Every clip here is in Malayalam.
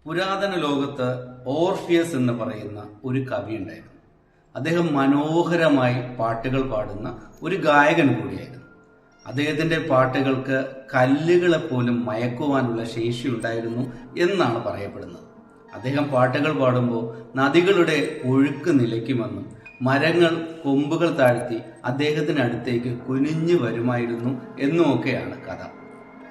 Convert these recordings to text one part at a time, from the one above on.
പുരാതന ലോകത്ത് ഓർഫിയസ് എന്ന് പറയുന്ന ഒരു കവി ഉണ്ടായിരുന്നു. അദ്ദേഹം മനോഹരമായി പാട്ടുകൾ പാടുന്ന ഒരു ഗായകൻ കൂടിയായിരുന്നു. അദ്ദേഹത്തിന്റെ പാട്ടുകൾക്ക് കല്ലുകളെ പോലും മയക്കുവാനുള്ള ശേഷി ഉണ്ടായിരുന്നു എന്നാണ് പറയപ്പെടുന്നത്. അദ്ദേഹം പാട്ടുകൾ പാടുമ്പോൾ നദികളുടെ ഒഴുക്ക് നിലയ്ക്കുമെന്നും മരങ്ങൾ കൊമ്പുകൾ താഴ്ത്തി അദ്ദേഹത്തിന് അടുത്തേക്ക് കുനിഞ്ഞു വരുമായിരുന്നു എന്നുമൊക്കെയാണ് കഥ.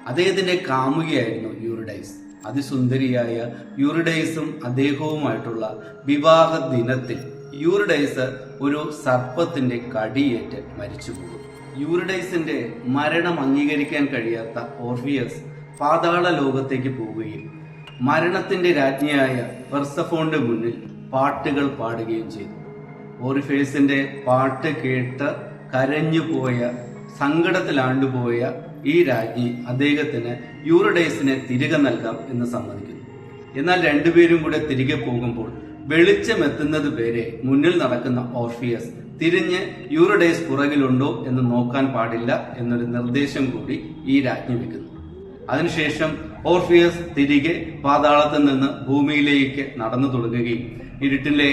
അദ്ദേഹത്തിന്റെ കാമുകിയായിരുന്നു യൂറിഡൈസ്. അതിസുന്ദരിയായ യൂറിഡൈസും അദ്ദേഹവുമായിട്ടുള്ള വിവാഹ ദിനത്തിൽ യൂറിഡൈസ് ഒരു സർപ്പത്തിന്റെ കടിയേറ്റ് മരിച്ചുപോകും. യൂറിഡൈസിന്റെ മരണം അംഗീകരിക്കാൻ കഴിയാത്ത ഓർഫിയസ് പാതാള ലോകത്തേക്ക് പോവുകയും മരണത്തിന്റെ രാജ്ഞിയായ പെർസഫോണിന്റെ മുന്നിൽ പാട്ടുകൾ പാടുകയും ചെയ്തു. ഓർഫിയസിന്റെ പാട്ട് കേട്ട് കരഞ്ഞുപോയ, സങ്കടത്തിലാണ്ടുപോയ ഈ രാജ്ഞി അദ്ദേഹത്തിന് യൂറിഡൈസിനെ തിരികെ നൽകാം എന്ന് സമ്മതിക്കുന്നു. എന്നാൽ രണ്ടുപേരും കൂടെ തിരികെ പോകുമ്പോൾ വെളിച്ചമെത്തുന്നത് വരെ മുന്നിൽ നടക്കുന്ന ഓർഫിയസ് തിരിഞ്ഞ് യൂറിഡൈസ് പുറകിലുണ്ടോ എന്ന് നോക്കാൻ പാടില്ല എന്നൊരു നിർദ്ദേശം കൂടി ഈ രാജ്ഞി വെക്കുന്നു. അതിനുശേഷം ഓർഫിയസ് തിരികെ പാതാളത്തിൽ നിന്ന് ഭൂമിയിലേക്ക് നടന്നു തുടങ്ങുകയും ഇരുട്ടിലെ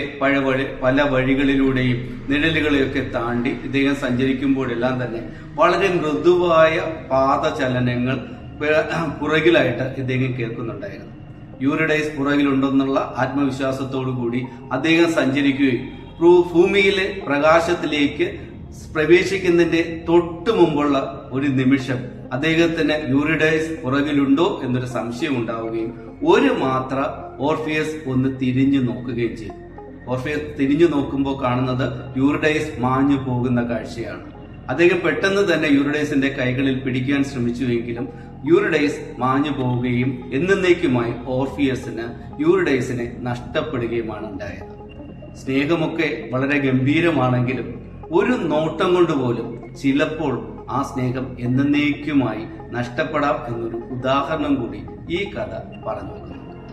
പല വഴികളിലൂടെയും നിഴലുകളെയൊക്കെ താണ്ടി ഇദ്ദേഹം സഞ്ചരിക്കുമ്പോഴെല്ലാം തന്നെ വളരെ മൃദുവായ പാദചലനങ്ങൾ പുറകിലായിട്ട് ഇദ്ദേഹം കേൾക്കുന്നുണ്ടായിരുന്നു. യൂറിഡൈസ് പുറകിലുണ്ടെന്നുള്ള ആത്മവിശ്വാസത്തോടു കൂടി അദ്ദേഹം സഞ്ചരിക്കുകയും ഭൂമിയിലെ പ്രകാശത്തിലേക്ക് പ്രവേശിക്കുന്നതിന്റെ തൊട്ടു മുമ്പുള്ള ഒരു നിമിഷം അദ്ദേഹത്തിന് യൂറിഡൈസ് പുറകിലുണ്ടോ എന്നൊരു സംശയം ഉണ്ടാവുകയും ഒരു മാത്ര ഓർഫിയസ് ഒന്ന് തിരിഞ്ഞു നോക്കുകയും ചെയ്തു. ഓർഫിയസ് തിരിഞ്ഞു നോക്കുമ്പോൾ കാണുന്നത് യൂറിഡൈസ് മാഞ്ഞു പോകുന്ന കാഴ്ചയാണ്. അദ്ദേഹം പെട്ടെന്ന് തന്നെ യൂറിഡൈസിന്റെ കൈകളിൽ പിടിക്കാൻ ശ്രമിച്ചുവെങ്കിലും യൂറിഡൈസ് മാഞ്ഞു പോവുകയും എന്നേക്കുമായി ഓർഫിയസിന് യൂറിഡൈസിനെ നഷ്ടപ്പെടുകയുമാണ് ഉണ്ടായത്. സ്നേഹമൊക്കെ വളരെ ഗംഭീരമാണെങ്കിലും ഒരു നോട്ടം കൊണ്ട് പോലും ചിലപ്പോൾ ആ സ്നേഹം എന്നേക്കുമായി നഷ്ടപ്പെടാം എന്നൊരു ഉദാഹരണം കൂടി ഈ കഥ പറഞ്ഞു വെക്കുന്നു.